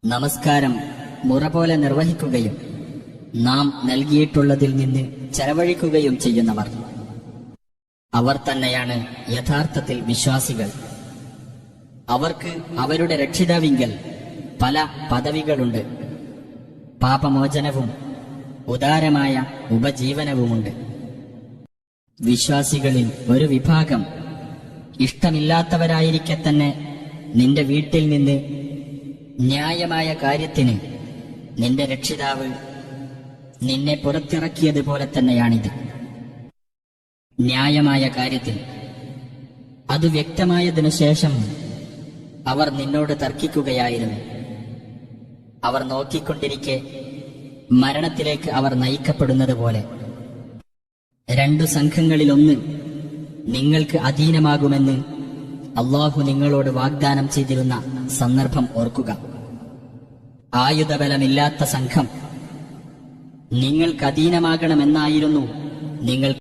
നമസ്കാരം മുറ പോലെ നിർവഹിക്കുകയും നാം നൽകിയിട്ടുള്ളതിൽ നിന്ന് ചെലവഴിക്കുകയും ചെയ്യുന്നവർ അവർ തന്നെയാണ് യഥാർത്ഥത്തിൽ വിശ്വാസികൾ. അവർക്ക് അവരുടെ രക്ഷിതാവിങ്കൽ പല പദവികളുണ്ട്. പാപമോചനവും ഉദാരമായ ഉപജീവനവുമുണ്ട്. വിശ്വാസികളിൽ ഒരു വിഭാഗം ഇഷ്ടമില്ലാത്തവരായിരിക്കെ തന്നെ നിന്റെ വീട്ടിൽ നിന്ന് ന്യായമായ കാര്യത്തിന് നിന്റെ രക്ഷിതാവ് നിന്നെ പുറത്തിറക്കിയതുപോലെ തന്നെയാണിത്. ന്യായമായ കാര്യത്തിൽ അത് വ്യക്തമായതിനു ശേഷം അവർ നിന്നോട് തർക്കിക്കുകയായിരുന്നു. അവർ നോക്കിക്കൊണ്ടിരിക്കെ മരണത്തിലേക്ക് അവർ നയിക്കപ്പെടുന്നത് പോലെ. രണ്ടു സംഘങ്ങളിലൊന്ന് നിങ്ങൾക്ക് അധീനമാകുമെന്ന് അള്ളാഹു നിങ്ങളോട് വാഗ്ദാനം ചെയ്തിരുന്ന സന്ദർഭം ഓർക്കുക. ആയുധബലമില്ലാത്ത സംഘം നിങ്ങൾക്ക് അധീനമാകണമെന്നായിരുന്നു നിങ്ങൾ